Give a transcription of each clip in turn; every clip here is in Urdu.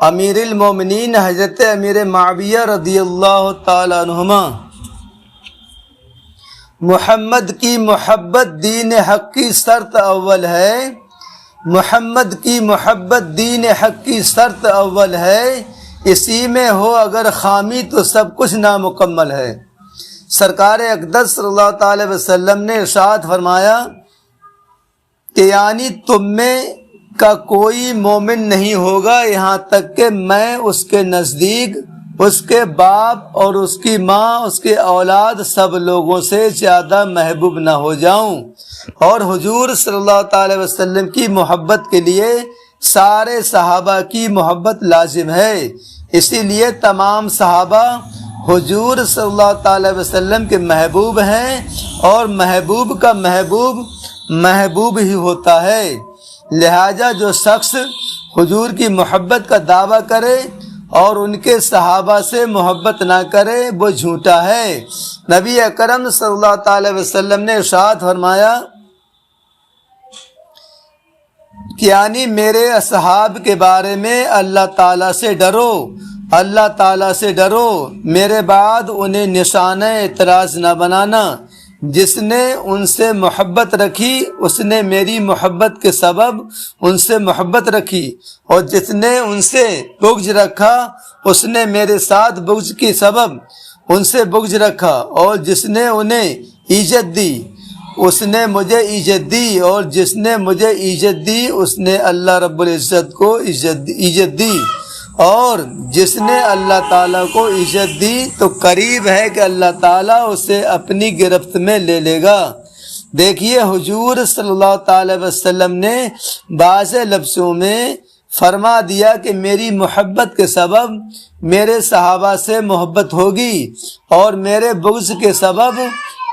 امیر المومنین حضرت امیر معاویہ رضی اللہ تعالیٰ عنہما، محمد کی محبت دین حق کی شرط اول ہے، محمد کی محبت دین حق کی شرط اول ہے، اسی میں ہو اگر خامی تو سب کچھ نامکمل ہے۔ سرکار اقدس صلی اللہ تعالی وسلم نے ارشاد فرمایا کہ یعنی تم میں کا کوئی مومن نہیں ہوگا یہاں تک کہ میں اس کے نزدیک اس کے باپ اور اس کی ماں، اس کے اولاد سب لوگوں سے زیادہ محبوب نہ ہو جاؤں۔ اور حضور صلی اللہ تعالی وسلم کی محبت کے لیے سارے صحابہ کی محبت لازم ہے، اسی لیے تمام صحابہ حضور صلی اللہ تعالی وسلم کے محبوب ہیں، اور محبوب کا محبوب محبوب ہی ہوتا ہے۔ لہذا جو شخص حضور کی محبت کا دعویٰ کرے اور ان کے صحابہ سے محبت نہ کرے وہ جھوٹا ہے۔ نبی اکرم صلی اللہ تعالی وسلم نے ارشاد فرمایا کہ یعنی میرے اصحاب کے بارے میں اللہ تعالیٰ سے ڈرو، اللہ تعالیٰ سے ڈرو، میرے بعد انہیں نشانہ اعتراض نہ بنانا۔ جس نے ان سے محبت رکھی اس نے میری محبت کے سبب ان سے محبت رکھی، اور جس نے ان سے بغض رکھا اس نے میرے ساتھ بغض کے سبب ان سے بغض رکھا، اور جس نے انہیں عزت دی اس نے مجھے عزت دی، اور جس نے مجھے عزت دی اس نے اللہ رب العزت کو عزت دی، اور جس نے اللہ تعالیٰ کو عزت دی تو قریب ہے کہ اللہ تعالیٰ اسے اپنی گرفت میں لے لے گا۔ دیکھیے حضور صلی اللہ تعالی وسلم نے بعض لفظوں میں فرما دیا کہ میری محبت کے سبب میرے صحابہ سے محبت ہوگی، اور میرے بغض کے سبب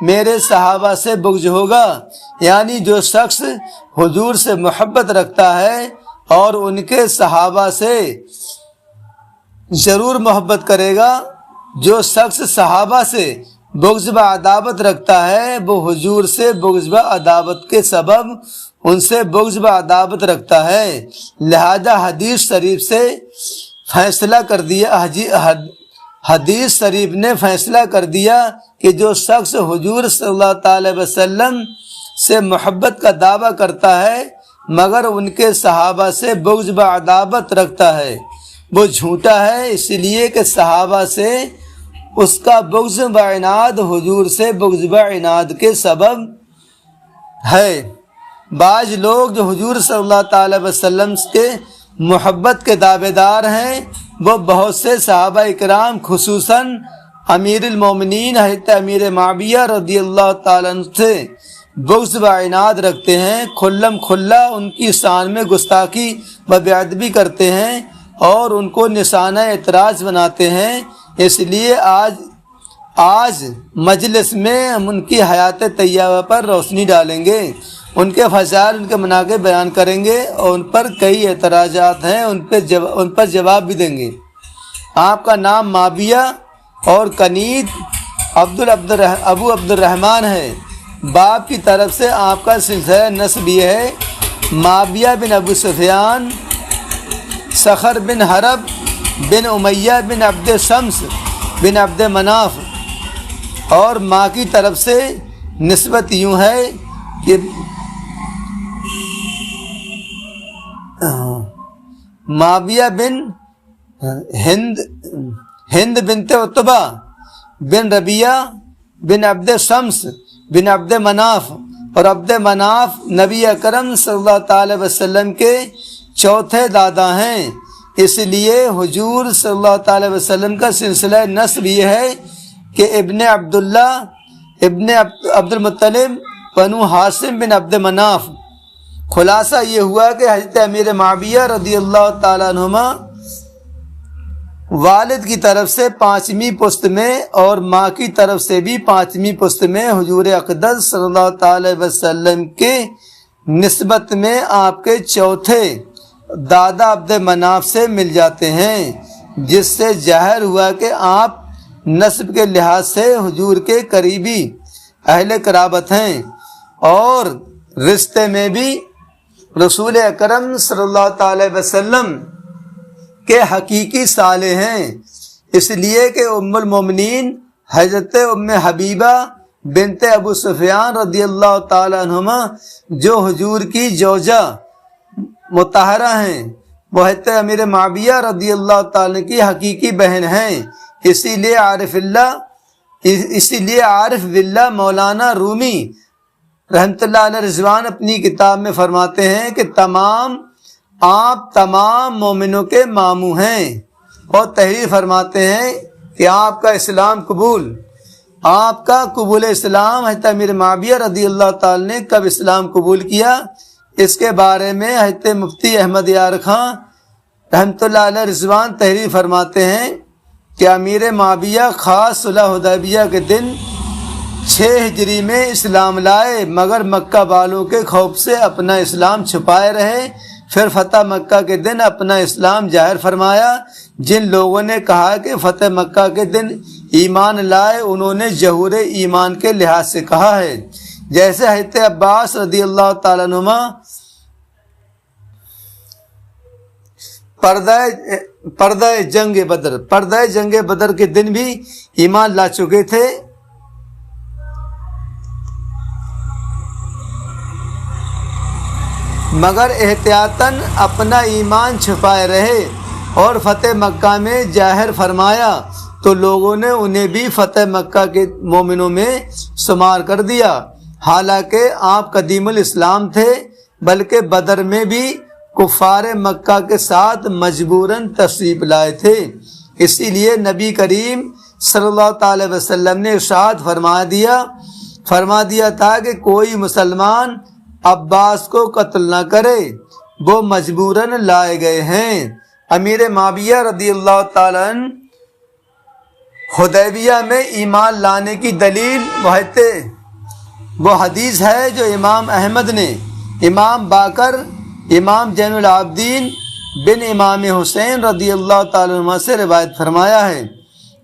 میرے صحابہ سے بغض ہوگا۔ یعنی جو شخص حضور سے محبت رکھتا ہے اور ان کے صحابہ سے ضرور محبت کرے گا، جو شخص صحابہ سے بغض و عداوت رکھتا ہے وہ حضور سے بغض و عداوت کے سبب ان سے بغض و عداوت رکھتا ہے۔ لہذا حدیث شریف سے فیصلہ کر دیا، حدیث شریف نے فیصلہ کر دیا کہ جو شخص حضور صلی اللہ تعالی وسلم سے محبت کا دعویٰ کرتا ہے مگر ان کے صحابہ سے بغض و عداوت رکھتا ہے وہ جھوٹا ہے، اس لیے کہ صحابہ سے اس کا بغض و عناد حضور سے بغض و عناد کے سبب ہے۔ بعض لوگ جو حضور صلی اللہ تعالی وسلم کے محبت کے دعوے دار ہیں وہ بہت سے صحابہ اکرام خصوصاً امیر المومنین حضرت امیر معاویہ رضی اللہ تعالیٰ عنہ سے بغض و عناد رکھتے ہیں، کھلم کھلا ان کی شان میں گستاخی و بے ادبی کرتے ہیں اور ان کو نشانہ اعتراض بناتے ہیں۔ اس لیے آج مجلس میں ہم ان کی حیات طیبہ پر روشنی ڈالیں گے، ان کے فضائل، ان کے مناقب بیان کریں گے، اور ان پر کئی اعتراضات ہیں ان پر جواب بھی دیں گے۔ آپ کا نام معاویہ اور کنید ابو عبد الرحمن ہے، باپ کی طرف سے آپ کا سلسلہ نسب یہ ہے معاویہ بن ابو سفیان، صخر بن حرب بن امیہ بن عبد شمس بن عبد مناف، اور ماں کی طرف سے نسبت یوں ہے کہ معاویہ بن ہند بنت عتبہ بن ربیہ بن عبد شمس بن عبد مناف، اور عبد مناف نبی اکرم صلی اللہ تعالی وسلم کے چوتھے دادا ہیں، اس لیے حضور صلی اللہ تعالی وسلم کا سلسلہ نسب یہ ہے کہ ابن عبداللہ ابن عبد المطلب بنو ہاشم بن عبد مناف۔ خلاصہ یہ ہوا کہ حضرت امیر معاویہ رضی اللہ تعالیٰ عنہما والد کی طرف سے 5ویں پشت میں اور ماں کی طرف سے بھی 5ویں پشت میں حضور اقدس صلی اللہ تعالی وسلم کے نسبت میں آپ کے چوتھے دادا عبد مناف سے مل جاتے ہیں، جس سے ظاہر ہوا کہ آپ نسب کے لحاظ سے حضور کے قریبی اہل قرابت ہیں، اور رشتے میں بھی رسول اکرم صلی اللہ تعالی وسلم کے حقیقی صالح ہیں، اس لیے کہ ام المومنین حضرت ام حبیبہ بنت ابو سفیان رضی اللہ تعالی عنہما جو حضور کی زوجہ مطہرہ ہیں، وہ حضرت امیر معاویہ رضی اللہ تعالی کی حقیقی بہن ہیں۔ اسی لیے عارف باللہ مولانا رومی رحمۃ اللہ علیہ رضوان اپنی کتاب میں فرماتے ہیں کہ آپ تمام مومنوں کے ماموں ہیں، اور تحریر فرماتے ہیں کہ آپ کا قبول اسلام حضرت امیر معاویہ رضی اللہ تعالی نے کب اسلام قبول کیا، اس کے بارے میں حضرت مفتی احمد یار خان رحمۃ اللہ علیہ رضوان تحریر فرماتے ہیں کہ امیر معاویہ خاص صلح حدیبیہ کے دن 6 ہجری میں اسلام لائے، مگر مکہ والوں کے خوف سے اپنا اسلام چھپائے رہے۔ پھر فتح مکہ کے دن اپنا اسلام ظاہر فرمایا۔ جن لوگوں نے کہا کہ فتح مکہ کے دن ایمان لائے، انہوں نے ظہور ایمان کے لحاظ سے کہا ہے، جیسے حضرت عباس رضی اللہ تعالیٰ عنہما پردہ جنگ بدر کے دن بھی ایمان لا چکے تھے، مگر احتیاطاً اپنا ایمان چھپائے رہے، اور فتح مکہ میں ظاہر فرمایا تو لوگوں نے انہیں بھی فتح مکہ کے مومنوں میں شمار کر دیا، حالانکہ آپ قدیم الاسلام تھے، بلکہ بدر میں بھی کفار مکہ کے ساتھ مجبوراً تشریف لائے تھے۔ اسی لیے نبی کریم صلی اللہ تعالی وسلم نے ارشاد فرما دیا تھا کہ کوئی مسلمان عباس کو قتل نہ کرے، وہ مجبوراً لائے گئے ہیں۔ امیر معاویہ رضی اللہ تعالیٰ عنہ حدیبیہ میں ایمان لانے کی دلیل وہ حدیث ہے جو امام احمد نے امام باقر امام زین العابدین بن امام حسین رضی اللہ تعالیٰ عنہ سے روایت فرمایا ہے۔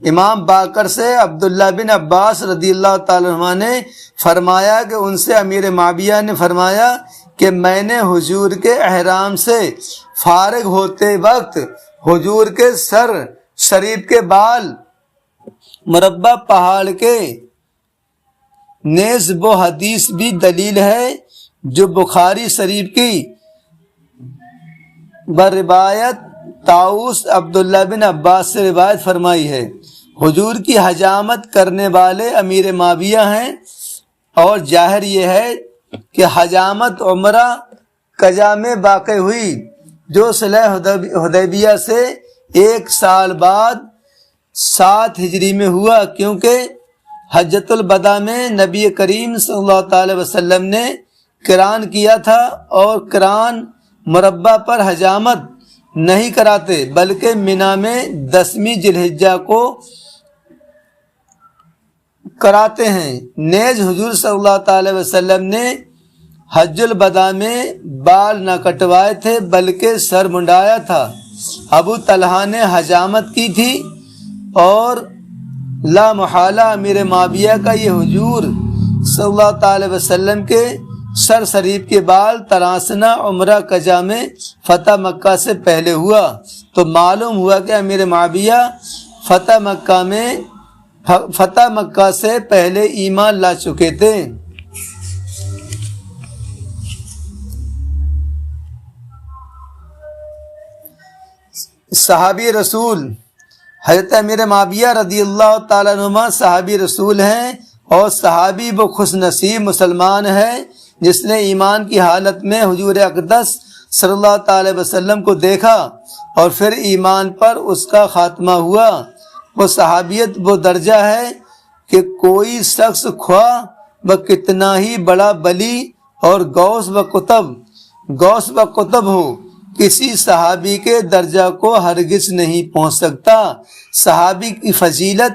امام باقر سے عبداللہ بن عباس رضی اللہ تعالیٰ عنہ نے فرمایا کہ ان سے امیر معاویہ نے فرمایا کہ میں نے حضور کے احرام سے فارغ ہوتے وقت حضور کے سر شریف کے بال مربع پہاڑ کے نیز وہ حدیث بھی دلیل ہے جو بخاری شریف کی بروایت طاؤس عبداللہ بن عباس سے روایت فرمائی ہے۔ حضور کی حجامت کرنے والے امیر معاویہ ہیں، اور ظاہر یہ ہے کہ حجامت عمرہ قضا میں واقع ہوئی جو صلح حدیبیہ سے 1 سال بعد 7 ہجری میں ہوا، کیونکہ حجۃ الوداع میں نبی کریم صلی اللہ تعالی وسلم نے قران کیا تھا، اور قران مربع پر حجامت نہیں کراتے بلکہ منا میں 10ویں ذی الحجہ کو کراتے ہیں۔ نیز حضور صلی اللہ تعالی وسلم نے حج الوداع میں بال نہ کٹوائے تھے بلکہ سر منڈایا تھا۔ ابو طلحہ نے حجامت کی تھی، اور لا محالہ امیر معاویہ کا یہ حضور صلی اللہ تعالی وسلم کے سر شریف کے بال تراشنا عمرہ قضا میں فتح مکہ سے پہلے ہوا، تو معلوم ہوا کہ امیر معاویہ فتح مکہ سے پہلے ایمان لا چکے تھے۔ صحابی رسول حضرت امیر معاویہ رضی اللہ تعالیٰ عنہ صحابی رسول ہیں، اور صحابی وہ خوش نصیب مسلمان ہے جس نے ایمان کی حالت میں حضور اقدس صلی اللہ تعالی وسلم کو دیکھا اور پھر ایمان پر اس کا خاتمہ ہوا۔ وہ صحابیت وہ درجہ ہے کہ کوئی شخص خواہ وہ کتنا ہی بڑا ولی اور غوث و قطب ہو، کسی صحابی کے درجہ کو ہرگز نہیں پہنچ سکتا۔ صحابی کی فضیلت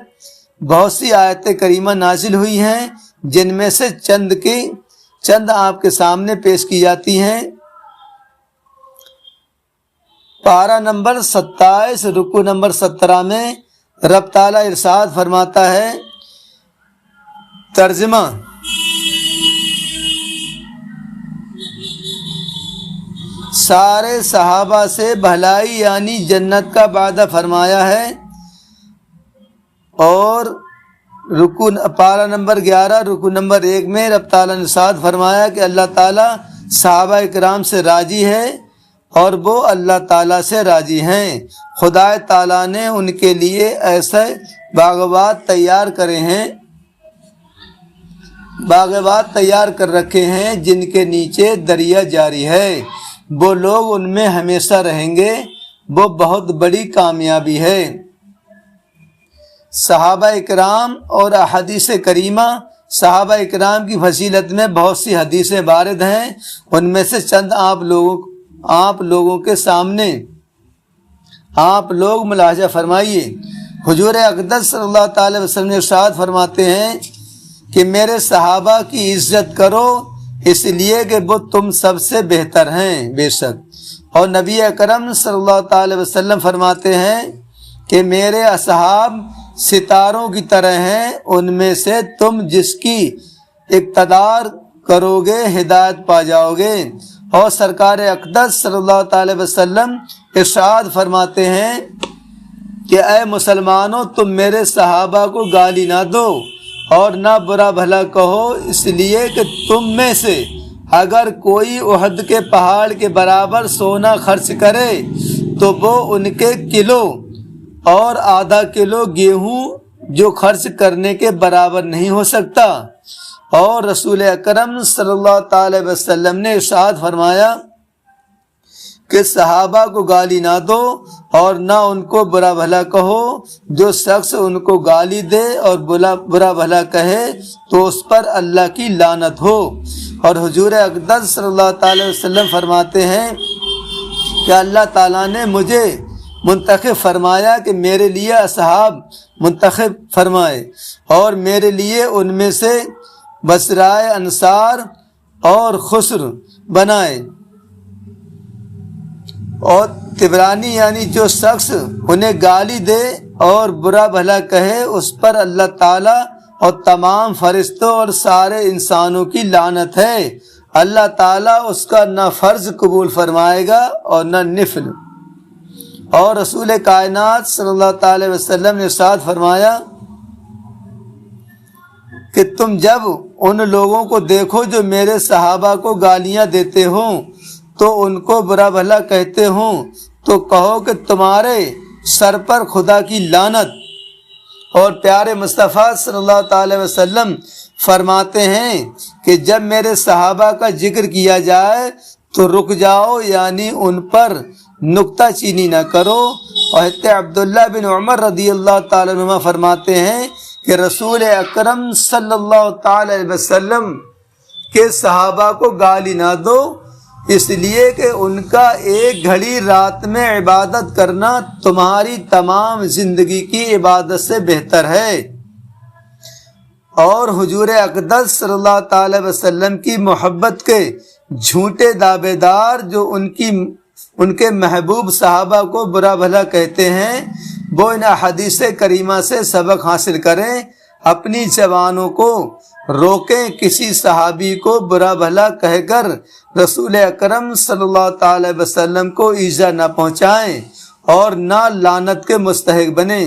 بہت سی آیت کریمہ نازل ہوئی ہیں، جن میں سے چند آپ کے سامنے پیش کی جاتی ہیں۔ پارہ نمبر 27 رکوع نمبر 17 میں رب تعالیٰ ارشاد فرماتا ہے، ترجمہ: سارے صحابہ سے بھلائی یعنی جنت کا وعدہ فرمایا ہے۔ اور رکو پارہ نمبر 11 رکو نمبر 1 میں رب تعالیٰ نے ارشاد فرمایا کہ اللہ تعالیٰ صحابہ اکرام سے راضی ہے اور وہ اللہ تعالیٰ سے راضی ہیں۔ خدا تعالیٰ نے ان کے لیے ایسے باغات تیار کرے ہیں، باغات تیار کر رکھے ہیں جن کے نیچے دریا جاری ہے، وہ لوگ ان میں ہمیشہ رہیں گے، وہ بہت بڑی کامیابی ہے۔ صحابہ اکرام اور احادیث کریمہ، صحابہ اکرام کی فضیلت میں بہت سی حدیثیں وارد ہیں، ان میں سے چند آپ لوگوں کے سامنے آپ لوگ ملاحظہ فرمائیے۔ حضور اقدس صلی اللہ تعالی وسلم نے ارشاد فرماتے ہیں کہ میرے صحابہ کی عزت کرو اس لیے کہ وہ تم سب سے بہتر ہیں بے شک۔ اور نبی اکرم صلی اللہ تعالی وسلم فرماتے ہیں کہ میرے اصحاب ستاروں کی طرح ہیں، ان میں سے تم جس کی اقتدار کرو گے ہدایت پا جاؤ گے۔ اور سرکار اقدس صلی اللہ تعالی وسلم ارشاد فرماتے ہیں کہ اے مسلمانوں تم میرے صحابہ کو گالی نہ دو اور نہ برا بھلا کہو، اس لیے کہ تم میں سے اگر کوئی احد کے پہاڑ کے برابر سونا خرچ کرے تو وہ ان کے کلو اور آدھا کلو گیہوں جو خرچ کرنے کے برابر نہیں ہو سکتا۔ اور رسول اکرم صلی اللہ تعالی وسلم نے ارشاد فرمایا کہ صحابہ کو گالی نہ دو اور نہ ان کو برا بھلا کہو، جو شخص ان کو گالی دے اور برا بھلا کہے تو اس پر اللہ کی لعنت ہو۔ اور حضور اقدس صلی اللہ تعالی وسلم فرماتے ہیں کہ اللہ تعالیٰ نے مجھے منتخب فرمایا کہ میرے لیے اصحاب منتخب فرمائے اور میرے لیے ان میں سے بصرائے انصار اور خسر بنائے۔ اور تبرانی یعنی جو شخص انہیں گالی دے اور برا بھلا کہے اس پر اللہ تعالیٰ اور تمام فرشتوں اور سارے انسانوں کی لعنت ہے، اللہ تعالیٰ اس کا نہ فرض قبول فرمائے گا اور نہ نفل۔ اور رسول کائنات صلی اللہ تعالی وسلم نے ارشاد فرمایا کہ تم جب ان لوگوں کو دیکھو جو میرے صحابہ کو گالیاں دیتے ہوں تو ان کو برا بھلا کہتے ہوں تو کہو کہ تمہارے سر پر خدا کی لعنت۔ اور پیارے مصطفیٰ صلی اللہ تعالی وسلم فرماتے ہیں کہ جب میرے صحابہ کا ذکر کیا جائے تو رک جاؤ، یعنی ان پر نکتہ چینی نہ کرو۔ اور حضرت عبداللہ بن عمر رضی اللہ تعالیٰ عنہ فرماتے ہیں کہ رسول اکرم صلی اللہ تعالی علیہ وسلم کے صحابہ کو گالی نہ دو، اس لیے کہ ان کا ایک گھڑی رات میں عبادت کرنا تمہاری تمام زندگی کی عبادت سے بہتر ہے۔ اور حضور اقدس صلی اللہ تعالی وسلم کی محبت کے جھوٹے دعوے دار جو ان کے محبوب صحابہ کو برا بھلا کہتے ہیں، وہ ان احادیث کریمہ سے سبق حاصل کریں، اپنی زبانوں کو روکیں، کسی صحابی کو برا بھلا کہہ کر رسول اکرم صلی اللہ تعالی وسلم کو ایذا نہ پہنچائیں اور نہ لعنت کے مستحق بنیں۔